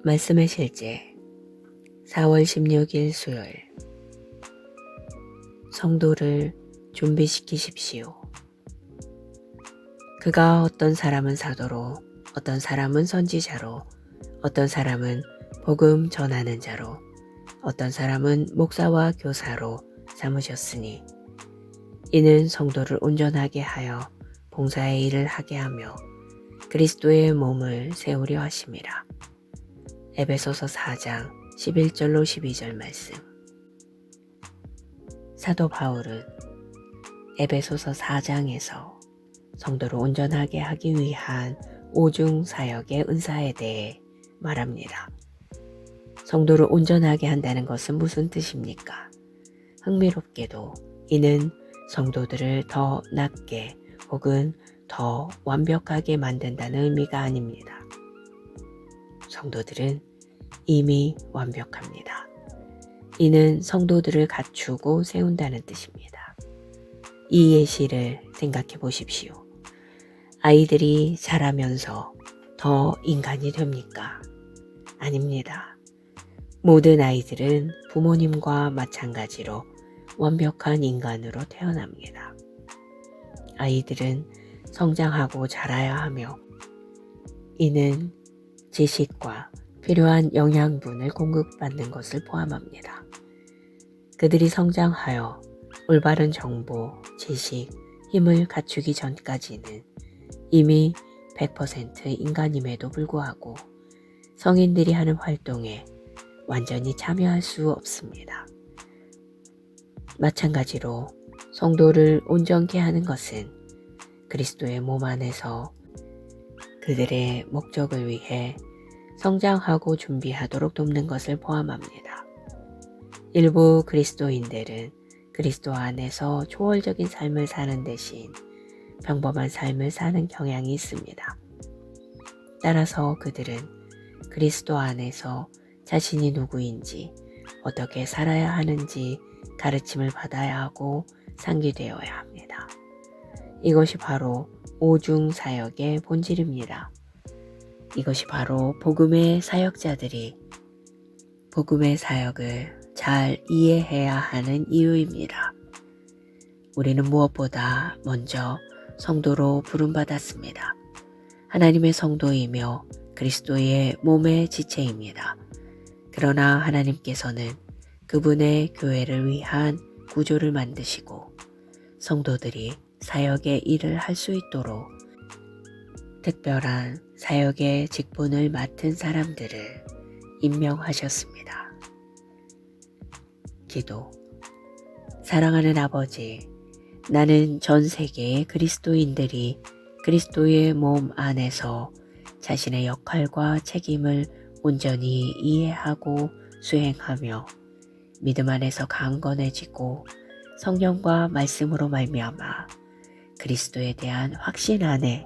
말씀의 실제 4월 16일 수요일. 성도를 준비시키십시오. 그가 어떤 사람은 사도로, 어떤 사람은 선지자로, 어떤 사람은 복음 전하는 자로, 어떤 사람은 목사와 교사로 삼으셨으니 이는 성도를 온전하게 하여 봉사의 일을 하게 하며 그리스도의 몸을 세우려 하심이라. 에베소서 4장 11절로 12절 말씀. 사도 바울은 에베소서 4장에서 성도를 온전하게 하기 위한 오중 사역의 은사에 대해 말합니다. 성도를 온전하게 한다는 것은 무슨 뜻입니까? 흥미롭게도 이는 성도들을 더 낫게 혹은 더 완벽하게 만든다는 의미가 아닙니다. 성도들은 이미 완벽합니다. 이는 성도들을 갖추고 세운다는 뜻입니다. 이 예시를 생각해 보십시오. 아이들이 자라면서 더 인간이 됩니까? 아닙니다. 모든 아이들은 부모님과 마찬가지로 완벽한 인간으로 태어납니다. 아이들은 성장하고 자라야 하며 이는 지식과 필요한 영양분을 공급받는 것을 포함합니다. 그들이 성장하여 올바른 정보, 지식, 힘을 갖추기 전까지는 이미 100% 인간임에도 불구하고 성인들이 하는 활동에 완전히 참여할 수 없습니다. 마찬가지로 성도를 온전케 하는 것은 그리스도의 몸 안에서 그들의 목적을 위해 성장하고 준비하도록 돕는 것을 포함합니다. 일부 그리스도인들은 그리스도 안에서 초월적인 삶을 사는 대신 평범한 삶을 사는 경향이 있습니다. 따라서 그들은 그리스도 안에서 자신이 누구인지, 어떻게 살아야 하는지 가르침을 받아야 하고 상기되어야 합니다. 이것이 바로 오중 사역의 본질입니다. 이것이 바로 복음의 사역자들이 복음의 사역을 잘 이해해야 하는 이유입니다. 우리는 무엇보다 먼저 성도로 부름받았습니다. 하나님의 성도이며 그리스도의 몸의 지체입니다. 그러나 하나님께서는 그분의 교회를 위한 구조를 만드시고 성도들이 사역의 일을 할 수 있도록 특별한 사역의 직분을 맡은 사람들을 임명하셨습니다. 기도. 사랑하는 아버지, 나는 전 세계의 그리스도인들이 그리스도의 몸 안에서 자신의 역할과 책임을 온전히 이해하고 수행하며 믿음 안에서 강건해지고 성령과 말씀으로 말미암아 그리스도에 대한 확신 안에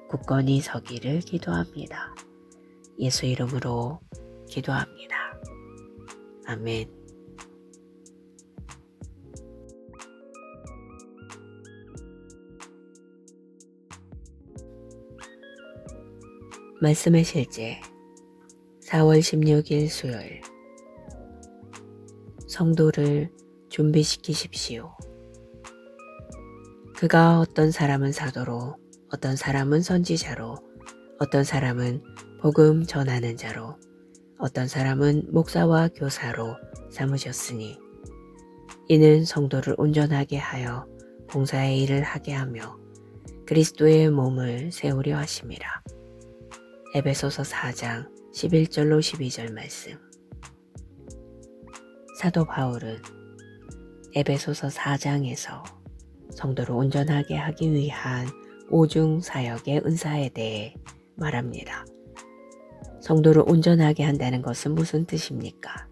굳건히 서기를 기도합니다. 예수 이름으로 기도합니다. 아멘. 말씀의 실제 4월 16일 수요일. 성도를 준비시키십시오. 그가 어떤 사람은 사도로, 어떤 사람은 선지자로, 어떤 사람은 복음 전하는 자로, 어떤 사람은 목사와 교사로 삼으셨으니 이는 성도를 온전하게 하여 봉사의 일을 하게 하며 그리스도의 몸을 세우려 하심이라. 에베소서 4장 11절로 12절 말씀. 사도 바울은 에베소서 4장에서 성도를 온전하게 하기 위한 오중 사역의 은사에 대해 말합니다. 성도를 온전하게 한다는 것은 무슨 뜻입니까?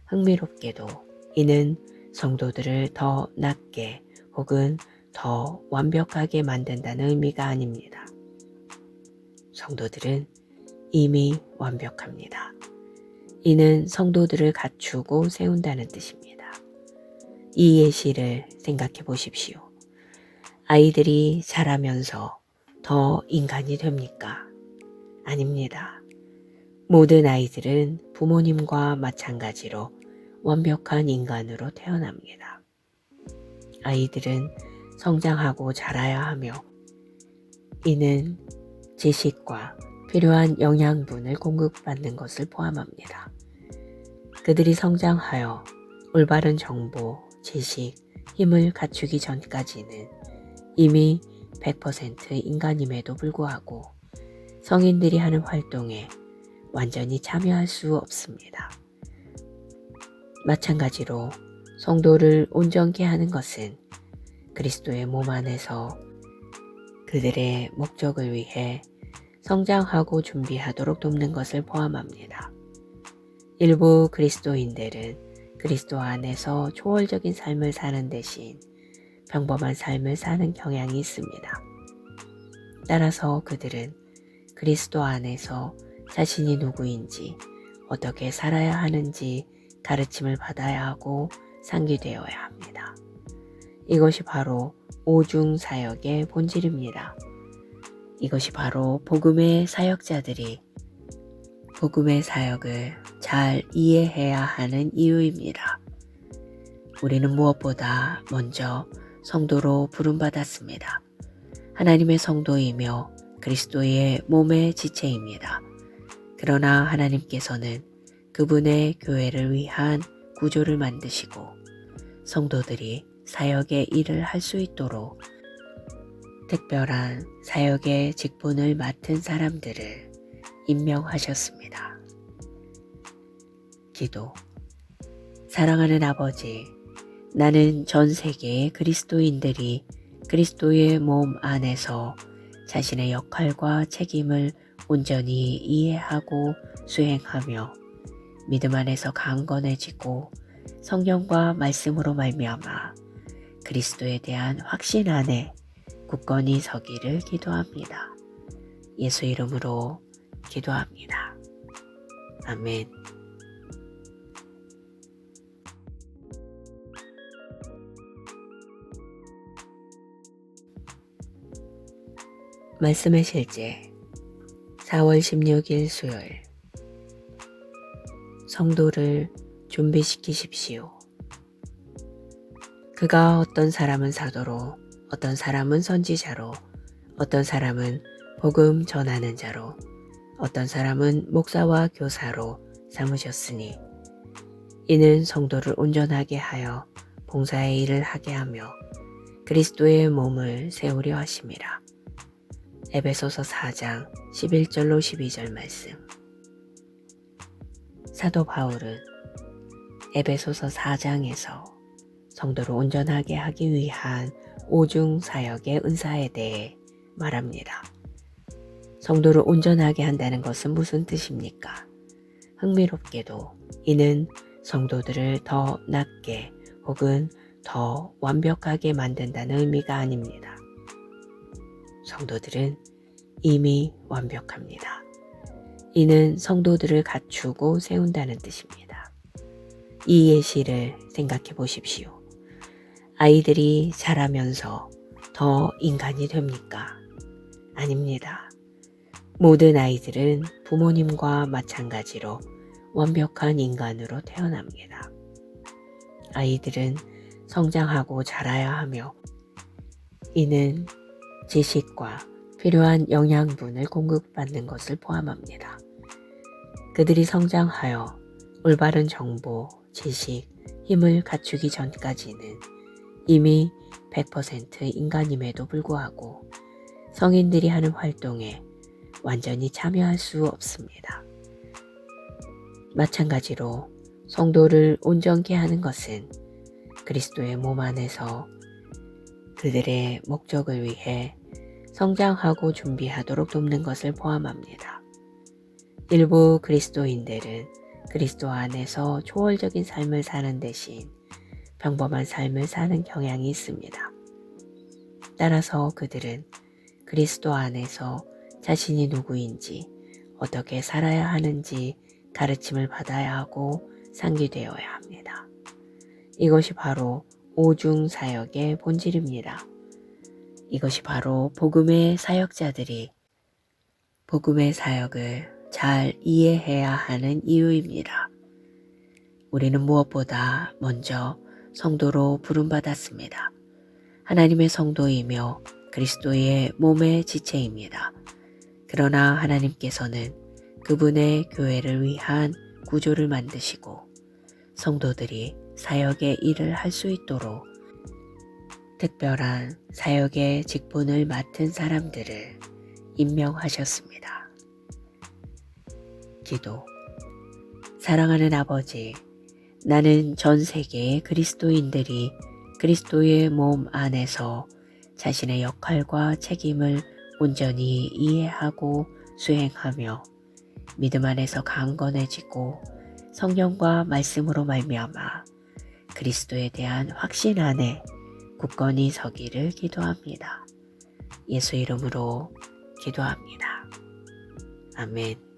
흥미롭게도 이는 성도들을 더 낫게 혹은 더 완벽하게 만든다는 의미가 아닙니다. 성도들은 이미 완벽합니다. 이는 성도들을 갖추고 세운다는 뜻입니다. 이 예시를 생각해 보십시오. 아이들이 자라면서 더 인간이 됩니까? 아닙니다. 모든 아이들은 부모님과 마찬가지로 완벽한 인간으로 태어납니다. 아이들은 성장하고 자라야 하며 이는 지식과 필요한 영양분을 공급받는 것을 포함합니다. 그들이 성장하여 올바른 정보, 지식, 힘을 갖추기 전까지는 이미 100% 인간임에도 불구하고 성인들이 하는 활동에 완전히 참여할 수 없습니다. 마찬가지로 성도를 온전케 하는 것은 그리스도의 몸 안에서 그들의 목적을 위해 성장하고 준비하도록 돕는 것을 포함합니다. 일부 그리스도인들은 그리스도 안에서 초월적인 삶을 사는 대신 평범한 삶을 사는 경향이 있습니다. 따라서 그들은 그리스도 안에서 자신이 누구인지 어떻게 살아야 하는지 가르침을 받아야 하고 상기되어야 합니다. 이것이 바로 오중 사역의 본질입니다. 이것이 바로 복음의 사역자들이 복음의 사역을 잘 이해해야 하는 이유입니다. 우리는 무엇보다 먼저 성도로 부름받았습니다. 하나님의 성도이며 그리스도의 몸의 지체입니다. 그러나 하나님께서는 그분의 교회를 위한 구조를 만드시고 성도들이 사역의 일을 할 수 있도록 특별한 사역의 직분을 맡은 사람들을 임명하셨습니다. 기도. 사랑하는 아버지, 나는 전 세계의 그리스도인들이 그리스도의 몸 안에서 자신의 역할과 책임을 온전히 이해하고 수행하며 믿음 안에서 강건해지고 성령과 말씀으로 말미암아 그리스도에 대한 확신 안에 굳건히 서기를 기도합니다. 예수 이름으로 기도합니다. 아멘. 말씀의 실제 4월 16일 수요일. 성도를 준비시키십시오. 그가 어떤 사람은 사도로, 어떤 사람은 선지자로, 어떤 사람은 복음 전하는 자로, 어떤 사람은 목사와 교사로 삼으셨으니 이는 성도를 온전하게 하여 봉사의 일을 하게 하며 그리스도의 몸을 세우려 하심이라. 에베소서 4장 11절로 12절 말씀. 사도 바울은 에베소서 4장에서 성도를 온전하게 하기 위한 오중 사역의 은사에 대해 말합니다. 성도를 온전하게 한다는 것은 무슨 뜻입니까? 흥미롭게도 이는 성도들을 더 낫게 혹은 더 완벽하게 만든다는 의미가 아닙니다. 성도들은 이미 완벽합니다. 이는 성도들을 갖추고 세운다는 뜻입니다. 이 예시를 생각해 보십시오. 아이들이 자라면서 더 인간이 됩니까? 아닙니다. 모든 아이들은 부모님과 마찬가지로 완벽한 인간으로 태어납니다. 아이들은 성장하고 자라야 하며 이는 지식과 필요한 영양분을 공급받는 것을 포함합니다. 그들이 성장하여 올바른 정보, 지식, 힘을 갖추기 전까지는 이미 100% 인간임에도 불구하고 성인들이 하는 활동에 완전히 참여할 수 없습니다. 마찬가지로 성도를 온전케 하는 것은 그리스도의 몸 안에서 그들의 목적을 위해 성장하고 준비하도록 돕는 것을 포함합니다. 일부 그리스도인들은 그리스도 안에서 초월적인 삶을 사는 대신 평범한 삶을 사는 경향이 있습니다. 따라서 그들은 그리스도 안에서 자신이 누구인지 어떻게 살아야 하는지 가르침을 받아야 하고 상기되어야 합니다. 이것이 바로 오중 사역의 본질입니다. 이것이 바로 복음의 사역자들이 복음의 사역을 잘 이해해야 하는 이유입니다. 우리는 무엇보다 먼저 성도로 부름받았습니다. 하나님의 성도이며 그리스도의 몸의 지체입니다. 그러나 하나님께서는 그분의 교회를 위한 구조를 만드시고 성도들이 사역의 일을 할 수 있도록 특별한 사역의 직분을 맡은 사람들을 임명하셨습니다. 기도. 사랑하는 아버지, 나는 전 세계의 그리스도인들이 그리스도의 몸 안에서 자신의 역할과 책임을 온전히 이해하고 수행하며 믿음 안에서 강건해지고 성령과 말씀으로 말미암아 그리스도에 대한 확신 안에 굳건히 서기를 기도합니다. 예수 이름으로 기도합니다. 아멘.